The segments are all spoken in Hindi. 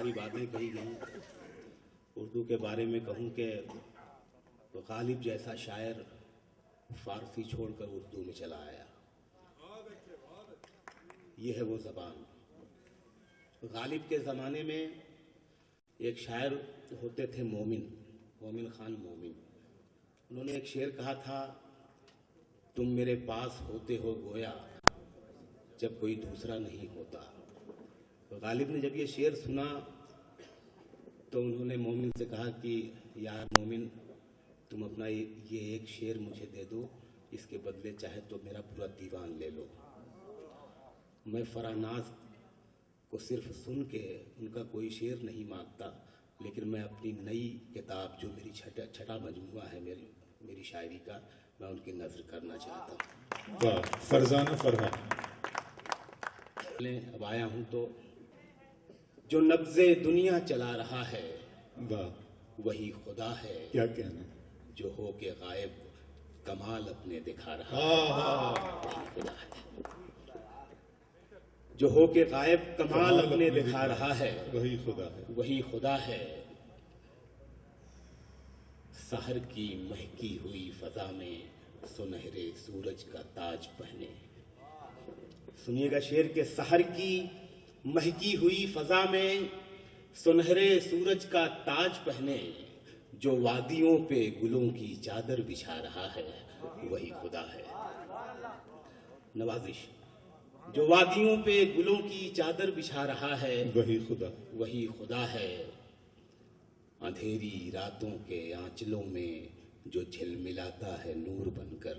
सारी बातें कही गई। उर्दू के बारे में कहूँ कि गालिब जैसा शायर फारसी छोड़कर उर्दू में चला आया। ये है वो ज़बान। गालिब के ज़माने में एक शायर होते थे मोमिन खान मोमिन। उन्होंने एक शेर कहा था, तुम मेरे पास होते हो गोया जब कोई दूसरा नहीं होता। तो गालिब ने जब ये शेर सुना तो उन्होंने मोमिन से कहा कि यार मोमिन, तुम अपना ये एक शेर मुझे दे दो, इसके बदले चाहे तो मेरा पूरा दीवान ले लो। मैं फरानाज को सिर्फ सुन के उनका कोई शेर नहीं मांगता, लेकिन मैं अपनी नई किताब जो मेरी छठा मजमुआ है मेरी शायरी का, मैं उनकी नज़र करना चाहता हूँ। वाह, फरजाना फरहान। अब आया हूँ तो जो नब्ज़े दुनिया चला रहा है वाह, वही खुदा है। क्या कहना। जो हो के गायब कमाल अपने दिखा रहा है वही खुदा है। जो हो के गायब कमाल अपने दिखा रहा है वही खुदा है। वही खुदा है। सहर की महकी हुई फजा में सुनहरे सूरज का ताज पहने। सुनिएगा शेर के, सहर की महकी हुई फजा में सुनहरे सूरज का ताज पहने, जो वादियों पे गुलों की चादर बिछा रहा है वही खुदा है। नवाजिश, जो वादियों पे गुलों की चादर बिछा रहा है वही खुदा है। अंधेरी रातों के आंचलों में जो झिलमिलाता है नूर बनकर।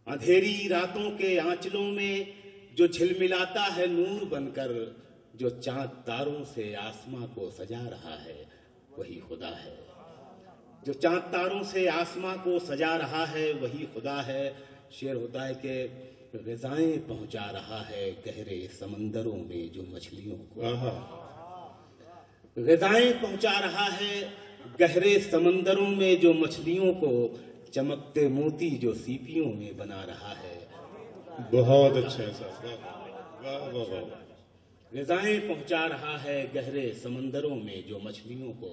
अंधेरी रातों के आंचलों में जो झिलमिलाता है नूर बनकर, जो चांद तारों से आसमां को सजा रहा है वही खुदा है। जो चांद तारों से आसमां को सजा रहा है वही खुदा है। शेर होता है कि ग़िज़ाएं पहुंचा रहा है गहरे समंदरों में जो मछलियों को। ग़िज़ाएं पहुंचा रहा है गहरे समंदरों में जो मछलियों को, चमकते मोती जो सीपियों में बना रहा है। बहुत अच्छा साहब, वाह वाह वाह। ग़िज़ाएं पहुंचा रहा है गहरे समंदरों में जो मछलियों को,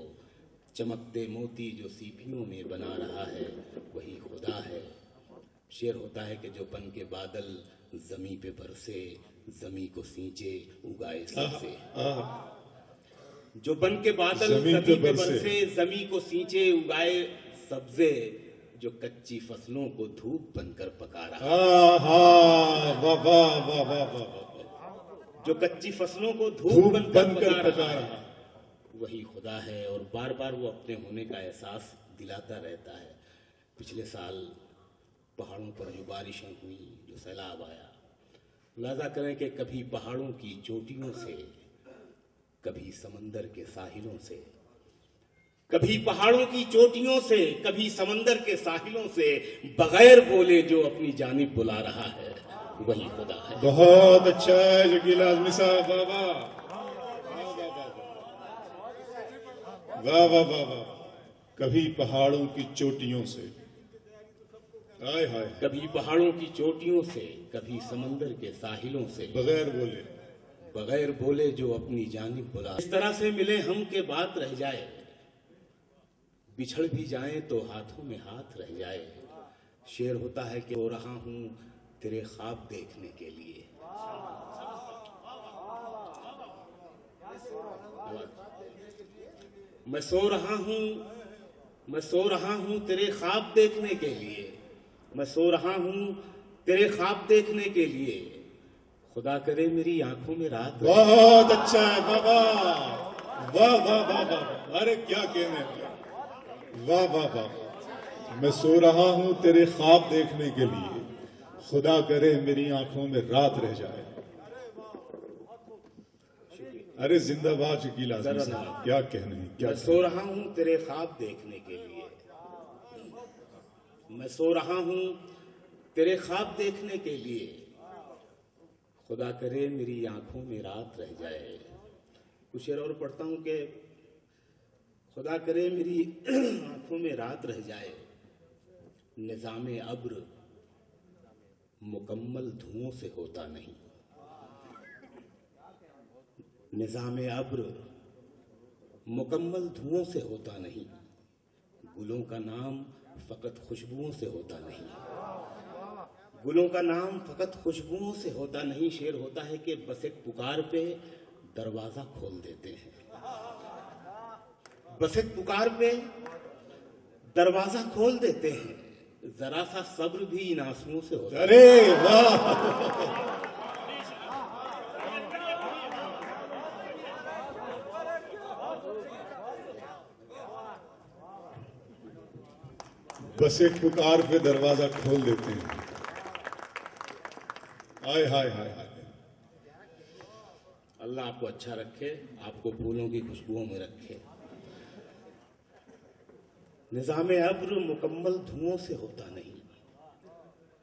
चमकते मोती जो सीपियों में बना रहा है वही खुदा है। शेर होता है कि जो बन के बादल जमी पे बरसे, जमी को सींचे उगाए सबसे। जो बन के बादल जमी पे बरसे, जमी को सींचे उगाए सब्जे, जो कच्ची फसलों को धूप बनकर पका रहा है। जो कच्ची फसलों को धूप बनकर पका रहा है वही खुदा है। और बार बार वो अपने होने का एहसास दिलाता रहता है। पिछले साल पहाड़ों पर जो बारिशें हुई, जो सैलाब आया, अंदाजा करें कि कभी पहाड़ों की चोटियों से, कभी समंदर के साहिलों से, कभी पहाड़ों की चोटियों से, कभी समंदर के साहिलों से, बगैर बोले जो अपनी जानिब बुला रहा है वही खुदा है। बहुत अच्छा है शकील आज़मी साहब, वाह वाह वाह वाह। कभी पहाड़ों की चोटियों से, हाय हाय, कभी पहाड़ों की चोटियों से, कभी समंदर के साहिलों से, बगैर बोले जो अपनी जानिब बुला। इस तरह से मिले हम के बात रह जाए, बिछड़ भी जाएं तो हाथों में हाथ रह जाए। शेर होता है कि सो रहा हूं तेरे ख्वाब देखने के लिए। मैं सो रहा हूं तेरे ख्वाब देखने के लिए। मैं सो रहा हूं तेरे ख्वाब देखने के लिए। खुदा करे मेरी आंखों में रात। बहुत अच्छा है बाबा, वाह वाह वाह वाह। अरे क्या कहने, वाह वाह वाह। मैं सो रहा हूं तेरे ख्वाब देखने के लिए, खुदा करे मेरी आंखों में रात रह जाए। अरे जिंदाबाद शकील आज़मी साहब, क्या कहने। मैं सो रहा हूं तेरे ख्वाब देखने के लिए। मैं सो रहा हूं तेरे ख्वाब देखने के लिए। खुदा करे मेरी आंखों में रात रह जाए। कुछ शेर और पढ़ता हूं कि खुदा करे मेरी आंखों में रात रह जाए। निज़ामे अब्र मुकम्मल धुओं से होता नहीं। निज़ामे अब्र मुकम्मल धुओं से होता नहीं, गुलों का नाम फकत खुशबुओं से होता नहीं। गुलों का नाम फकत खुशबुओं से होता नहीं। शेर होता है कि बस एक पुकार पे दरवाजा खोल देते हैं, बस एक पुकार पे दरवाजा खोल देते हैं। जरा सा सब्र भी इन आंसुओं से होता है। अरे वाह, बस एक पुकार पे दरवाजा खोल देते हैं। हाय हाय हाय हाय। अल्लाह आपको अच्छा रखे, आपको फूलों की खुशबुओं में रखे। निज़ामे अब्र मुकम्मल धुओं से होता नहीं,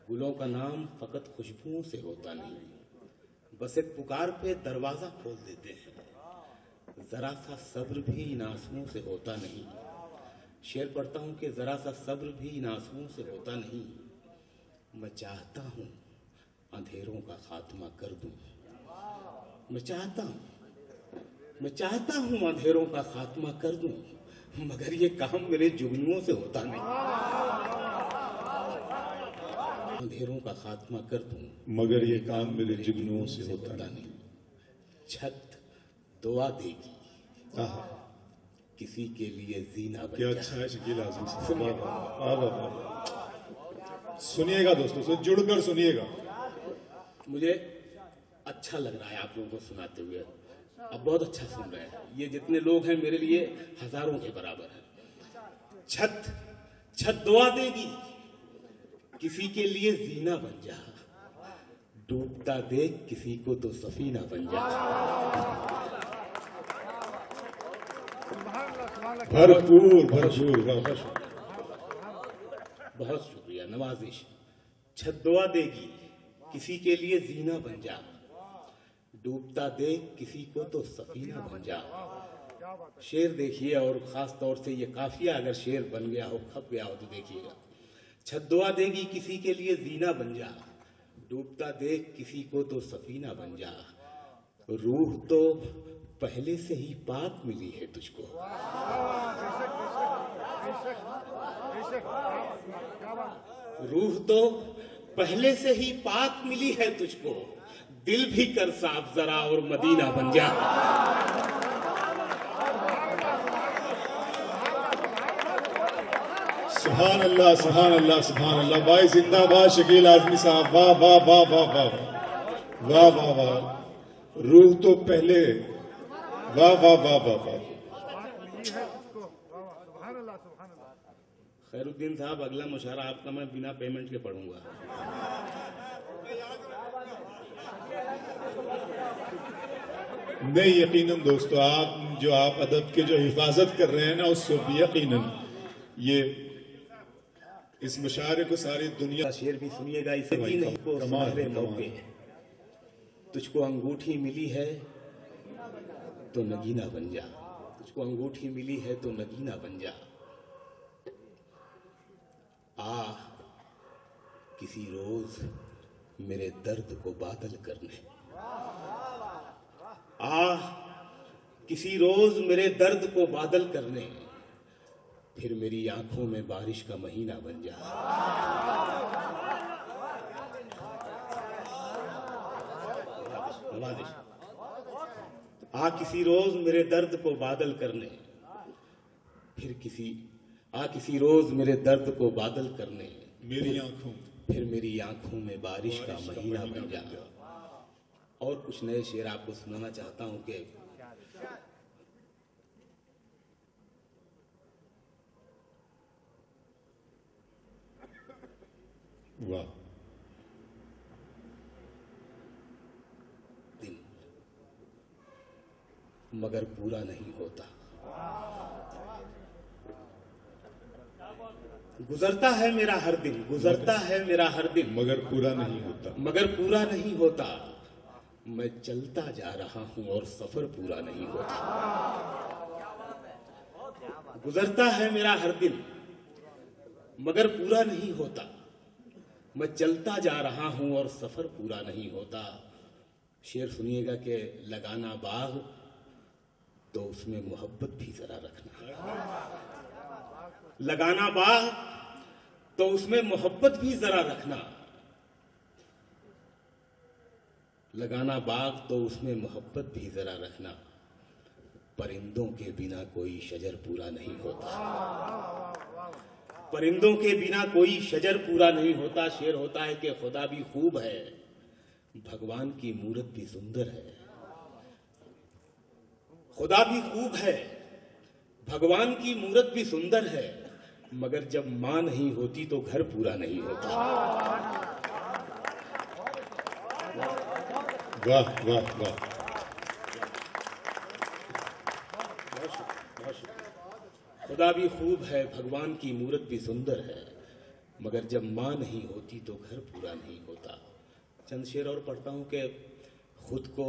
गुलों का नाम फकत खुशबुओं से होता नहीं। बस एक पुकार पे दरवाजा खोल देते हैं। जरा सा सब्र भी इन आंसुओं से होता नहीं। शेर पढ़ता हूं कि जरा सा सब्र भी इन आंसुओं से होता नहीं। मैं चाहता हूं अंधेरों का खात्मा कर दूं, मैं चाहता हूं अंधेरों का खात्मा कर दूं, मगर ये काम मेरे जुगनुओं से होता नहीं। अंधेरों का खात्मा कर दूं, मगर ये काम मेरे जुगनुओं से होता नहीं। छत दुआ देगी, आहा, किसी के लिए जीना बन क्या जाए। अच्छा है शकील आजमी साहब। वाह, वाह, वाह, वाह, वाह। सुनिएगा दोस्तों, जुड़कर सुनिएगा। मुझे अच्छा लग रहा है आप लोगों को सुनाते हुए। अब बहुत अच्छा सुन रहे हैं। ये जितने लोग हैं मेरे लिए हजारों के बराबर है। छत दुआ देगी, किसी के लिए जीना बन जा, डूबता देख किसी को तो सफीना बन जा। भरपूर भरपूर, बहुत शुक्रिया, नवाजिश। छत दुआ देगी, किसी के लिए जीना बन जा, डूबता देख किसी को तो सफीना बन जा। शेर देखिए, और खास तौर से ये काफिया अगर शेर बन गया हो, खप गया हो, तो देखिएगा। छत दुआ देगी, किसी के लिए जीना बन जा, डूबता देख किसी को तो सफीना बन जा। रूह तो पहले से ही पाक मिली है तुझको, रूह तो पहले से ही पाक मिली है तुझको, दिल भी कर साफ जरा और मदीना बन जा। सुभान अल्लाह, सुभान अल्लाह, सुभान अल्लाह। भाई जिंदाबाद शकील आजमी साहब। वाह वाह वाह वाह वाह वाह वाह वाह। रूह तो पहले, वाह वाह वाह वाह वाह। खैरुद्दीन साहब, अगला मुशायरा आपका मैं बिना पेमेंट के पढ़ूंगा। नहीं, यकीनन दोस्तों, आप अदब के जो हिफाजत कर रहे हैं ना, उससे भी यकीनन ये इस मुशायरे को सारी दुनिया। शेर भी सुनिएगा इसे। नहीं को सुनहरे मौके, तुझको अंगूठी मिली है तो नगीना बन जा, तुझको अंगूठी मिली है तो नगीना बन जा। आ किसी रोज मेरे दर्द को बादल करने, आ किसी रोज मेरे दर्द को बादल करने, फिर मेरी आंखों में बारिश का महीना बन जा। आ किसी रोज मेरे दर्द को बादल करने, किसी रोज मेरे दर्द को बादल करने, मेरी आंखों, फिर मेरी आंखों में बारिश का महीना बन जा। और कुछ नए शेर आपको सुनाना चाहता हूं कि वाह, दिन मगर पूरा नहीं होता, गुजरता है मेरा हर दिन, गुजरता है मेरा हर दिन, मगर पूरा नहीं होता, मगर पूरा नहीं होता। मैं चलता जा रहा हूं और सफर पूरा नहीं होता। गुजरता है मेरा हर दिन मगर पूरा नहीं होता, मैं चलता जा रहा हूं और सफर पूरा नहीं होता। शेर सुनिएगा कि लगाना बाग तो उसमें मोहब्बत भी जरा रखना। लगाना बाग तो उसमें मोहब्बत भी जरा रखना। लगाना बाग तो उसमें मोहब्बत भी जरा रखना। परिंदों के बिना कोई शजर पूरा नहीं होता। परिंदों के बिना कोई शजर पूरा नहीं होता। शेर होता है कि खुदा भी खूब है, भगवान की मूरत भी सुंदर है। खुदा भी खूब है, भगवान की मूरत भी सुंदर है, मगर जब मां नहीं होती तो घर पूरा नहीं होता। वाह वाह वाह। खुदा भी खूब है, भगवान की मूरत भी सुंदर है, मगर जब मां नहीं होती तो घर पूरा नहीं होता। चंद शेर और पढ़ता हूं कि खुद को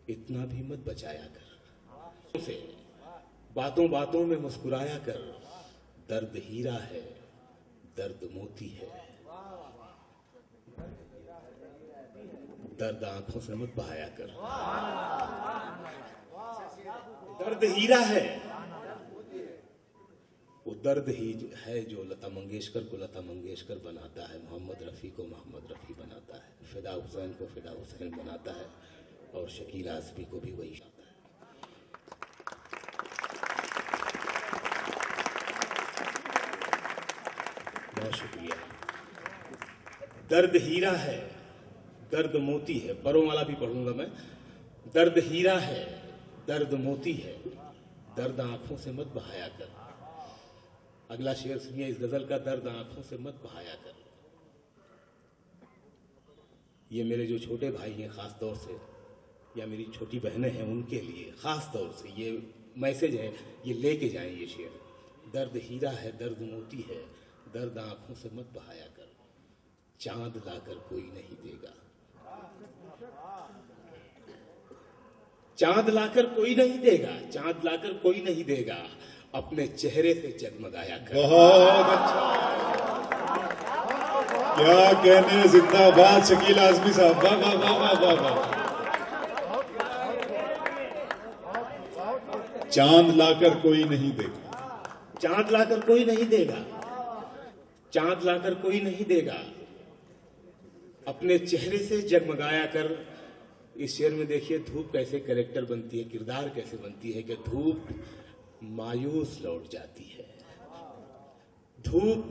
इतना भी मत बचाया कर, से बातों बातों में मुस्कुराया कर। दर्द हीरा है, दर्द मोती है, दर्द आंखों से मत बहाया कर। दर्द हीरा है, वो दर्द ही है जो लता मंगेशकर को लता मंगेशकर बनाता है, मोहम्मद रफ़ी को मोहम्मद रफ़ी बनाता है, फिदा हुसैन को फिदा हुसैन बनाता है, और शकील आज़मी को भी वही बनाता है। बहुत शुक्रिया। दर्द हीरा है, दर्द मोती है। परों वाला भी पढ़ूंगा मैं। दर्द हीरा है, दर्द मोती है, दर्द आंखों से मत बहाया कर। अगला शेर सुनिए इस गजल का। दर्द आंखों से मत बहाया कर। ये मेरे जो छोटे भाई हैं खास तौर से, या मेरी छोटी बहनें हैं, उनके लिए खास तौर से ये मैसेज है, ये लेके जाएं ये शेर। दर्द हीरा है, दर्द मोती है, दर्द आंखों से मत बहाया कर। चांद लाकर कोई नहीं देगा, चांद लाकर कोई नहीं देगा, चांद लाकर कोई नहीं देगा, अपने चेहरे से जगमगाया कर। बहुत अच्छा, क्या कहने, जिंदाबाद शकील आज़मी साहब। वाह वाह वाह वाह वाह वाह। चांद लाकर कोई नहीं देगा, चांद लाकर कोई नहीं देगा, चांद लाकर कोई नहीं देगा, अपने चेहरे से जगमगाया कर। इस शेर में देखिए धूप कैसे कैरेक्टर बनती है, किरदार कैसे बनती है कि धूप मायूस लौट जाती है। धूप,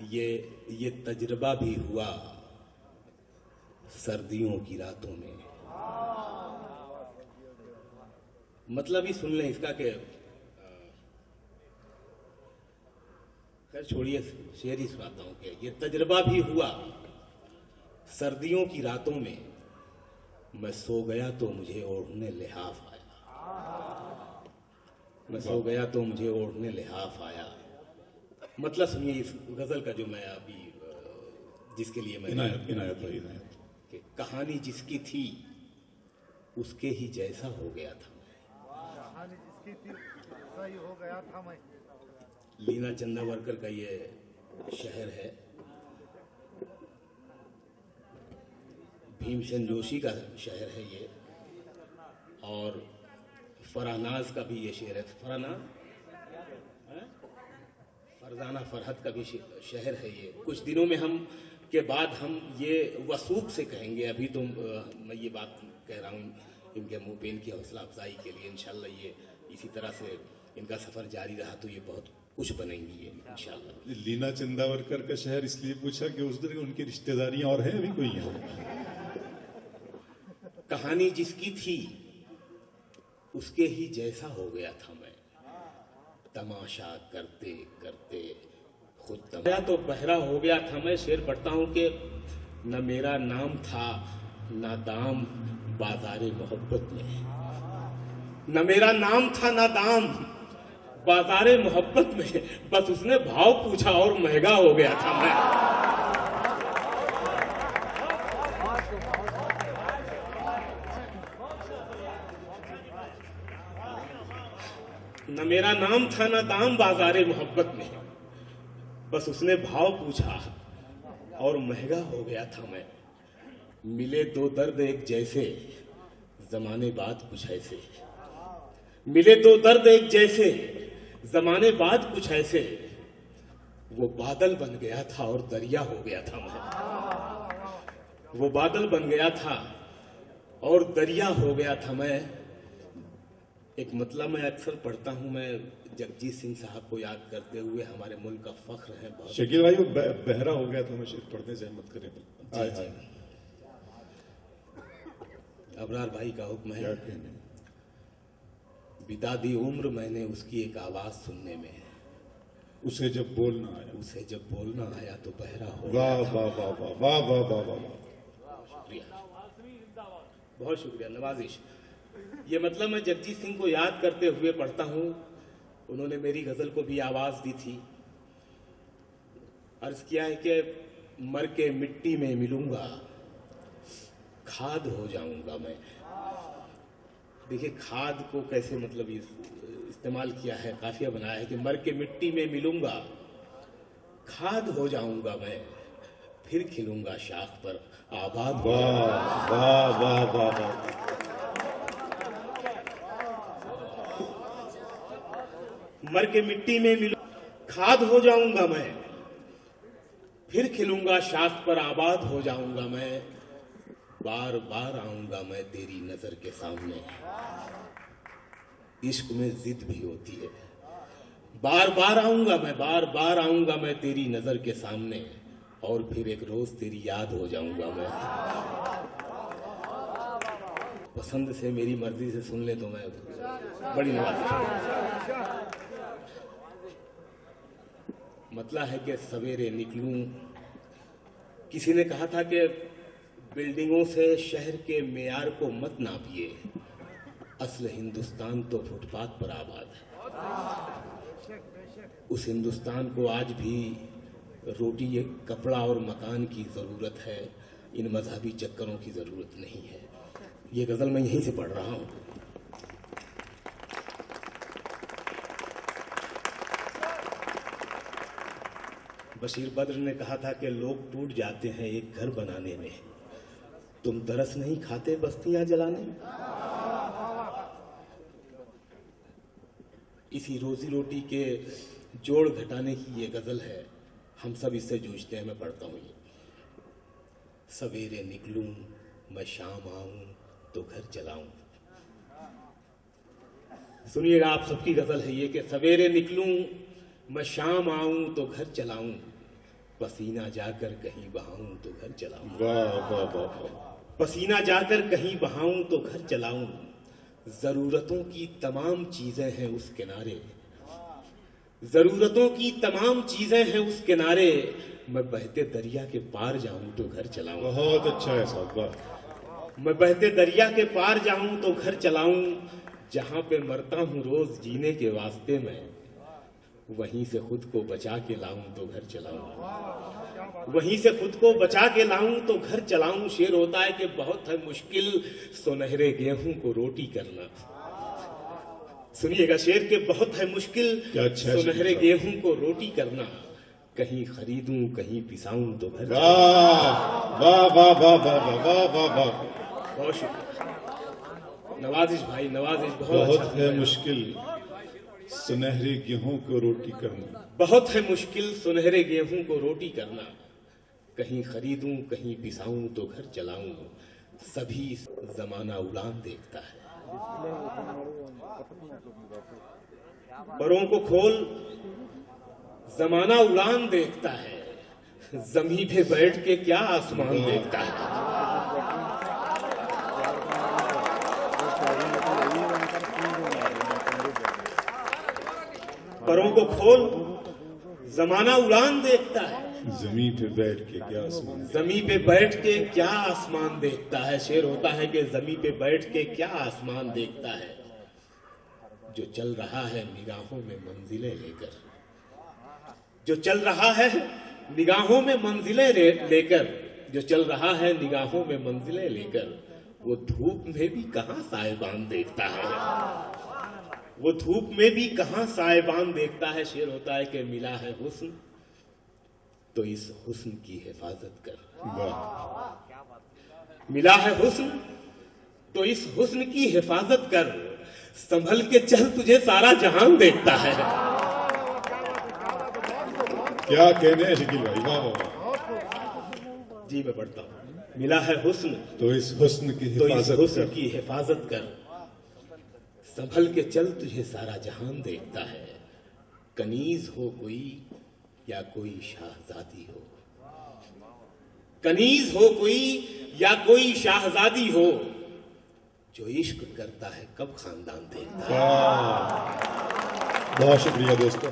ये तजुर्बा भी हुआ सर्दियों की रातों में। मतलब ही सुन लें इसका कि खैर छोड़िए, शेर ही सुनाता हूं कि ये तजुर्बा भी हुआ सर्दियों की रातों में। मैं सो गया तो मुझे ओढ़ने लिहाफ आया, मैं सो गया तो मुझे ओढ़ने लिहाफ आया। मतलब सुनिए इस गजल का जो मैं अभी जिसके लिए मैं इनायत भाई कि कहानी जिसकी थी उसके ही जैसा हो गया था कहानी जिसकी थी वैसा ही हो गया था मैं। लीना चंदावरकर का ये शहर है। भीमसेन जोशी का शहर है ये, और फरहनाज का भी ये शेर है। फरजाना फरहत का भी शहर है ये। कुछ दिनों में हम के बाद हम ये वसूख से कहेंगे। अभी तो मैं ये बात कह रहा हूँ इनके मुंह पे, इनकी हौसला अफजाई के लिए। इंशाल्लाह ये इसी तरह से इनका सफर जारी रहा तो ये बहुत कुछ बनेंगी ये इंशाल्लाह। लीना चंदावरकर का शहर इसलिए पूछा कि उस तरह उनकी रिश्तेदारियां और हैं अभी कोई यहाँ। कहानी जिसकी थी उसके ही जैसा हो गया था मैं, तमाशा करते करते खुद तमाशा तो बहरा हो गया था मैं। शेर पढ़ता हूं कि न मेरा नाम था ना दाम बाजारे मोहब्बत में, न मेरा नाम था ना दाम बाजारे मोहब्बत में, बस उसने भाव पूछा और महंगा हो गया था मैं। न मेरा नाम था ना दाम बाजारे मोहब्बत में, बस उसने भाव पूछा और महंगा हो गया था मैं। मिले दो दर्द एक जैसे, जमाने बाद कुछ ऐसे, मिले तो दर्द एक जैसे, जमाने बाद कुछ ऐसे, वो बादल बन गया था और दरिया हो गया था मैं, वो बादल बन गया था और दरिया हो गया था मैं। एक मतलब मैं अक्सर पढ़ता हूं, मैं जगजीत सिंह साहब को याद करते हुए, हमारे मुल्क का फख्र है बहुत। शकील भाई वो बहरा हो गया था, मैं शेर पढ़ने से मत करें। जी, जी। अबरार भाई का हुक्म है, क्या कहने, बिता दी उम्र मैंने उसकी एक आवाज सुनने में, उसे जब बोलना आया, उसे जब बोलना आया तो बहरा हो वाह गया था। वाह वाह वाह वाह वाह वाह वाह वाह। शुक्रिया, बहुत शुक्रिया, नवाजिश। ये मतलब मैं जगजीत सिंह को याद करते हुए पढ़ता हूं। उन्होंने मेरी गजल को भी आवाज दी थी। अर्ज किया है कि मर के मिट्टी में मिलूंगा, खाद हो जाऊंगा मैं। देखिए खाद को कैसे मतलब इस्तेमाल किया है, काफिया बनाया है कि मर के मिट्टी में मिलूंगा, खाद हो जाऊंगा मैं, फिर खिलूंगा शाख पर आबाद। वाह वाह वाह वाह वाह। मर के मिट्टी में मिलूं, खाद हो जाऊंगा मैं, फिर खिलूंगा शाख पर आबाद हो जाऊंगा मैं। बार बार आऊंगा मैं तेरी नजर के सामने, इश्क में जिद भी होती है। बार बार आऊंगा मैं, बार बार आऊंगा मैं तेरी नजर के सामने, और फिर एक रोज तेरी याद हो जाऊंगा मैं। पसंद से मेरी मर्जी से सुन ले तो मैं बड़ी नवाज़। मतलब है कि सवेरे निकलूं। किसी ने कहा था कि बिल्डिंगों से शहर के मेयार को मत नापिए, असल हिंदुस्तान तो फुटपाथ पर आबाद है। उस हिंदुस्तान को आज भी रोटी, कपड़ा और मकान की जरूरत है, इन मजहबी चक्करों की जरूरत नहीं है। ये गजल मैं यहीं से पढ़ रहा हूं। बशीर बद्र ने कहा था कि लोग टूट जाते हैं एक घर बनाने में, तुम तरस नहीं खाते बस्तियां जलाने में। इसी रोजी रोटी के जोड़ घटाने की ये गजल है। हम सब इससे जूझते हैं। मैं पढ़ता हूं ये। सवेरे निकलूं मैं शाम आऊं तो घर चलाऊं। सुनिएगा, आप सबकी गजल है ये कि सवेरे निकलूं मैं शाम आऊं तो घर चलाऊं, पसीना जाकर कहीं बहाऊं तो घर चलाऊं। वाह वाह वाह वाह। पसीना जाकर कहीं बहाऊं तो घर चलाऊं, जरूरतों की तमाम चीजें हैं उस किनारे, जरूरतों की तमाम चीजें हैं उस किनारे, मैं बहते दरिया के पार जाऊं तो घर चलाऊं। बहुत अच्छा है साहब, वाह। मैं बहते दरिया के पार जाऊं तो घर चलाऊं, जहां पे मरता हूं रोज जीने के वास्ते में, वहीं से खुद को बचा के लाऊं तो घर चलाऊं। वहीं से खुद को बचा के लाऊं तो घर चलाऊं। शेर होता है कि बहुत है मुश्किल सुनहरे गेहूं को रोटी करना। सुनिएगा शेर के बहुत है मुश्किल सुनहरे गेहूं को रोटी करना, कहीं खरीदूं कहीं पिसाऊं तो घर। वाह वाह वाह वाह वाह वाह वाह वाह। बहुत शुक्रिया नवाजिश भाई, नवाजिश। बहुत है मुश्किल सुनहरे गेहूं को रोटी करना, बहुत है मुश्किल सुनहरे गेहूं को रोटी करना, कहीं खरीदूं कहीं पिसाऊं तो घर चलाऊं, सभी जमाना उड़ान देखता है। परों को खोल जमाना उड़ान देखता है, जमीन पे बैठ के क्या आसमान देखता है। परों को खोल जमाना उड़ान देखता है, जमीन पे बैठ के क्या आसमान, जमीन पे बैठ के क्या आसमान देखता है। शेर होता है कि जमीन पे बैठ के क्या आसमान देखता है, जो चल रहा है निगाहों में मंजिलें लेकर, जो चल रहा है निगाहों में मंजिलें लेकर, जो चल रहा है निगाहों में मंजिलें लेकर, वो धूप में भी कहां साहिबान देखता है, वो धूप में भी कहां साहिबान देखता है। शेर होता है कि मिला है हुस्न तो इस हुस्न की हिफाजत कर, वाह। मिला है हुस्न तो इस हुस्न की हिफाजत कर, संभल के चल तुझे सारा जहान देखता है। क्या कहने हैं शकील भाई, वाह वाह वाह। जी मैं पढ़ता हूँ। मिला है हुस्न तो इस हुस्न की तो इस हिफाजत हुस्न कर। की हिफाजत कर, संभल के चल तुझे सारा जहान देखता है। कनीज हो कोई या कोई शाहजादी हो, कनीज हो कोई या कोई शाहजादी हो, जो इश्क करता है कब खानदान देखता है। वाह, बहुत शुक्रिया दोस्तों।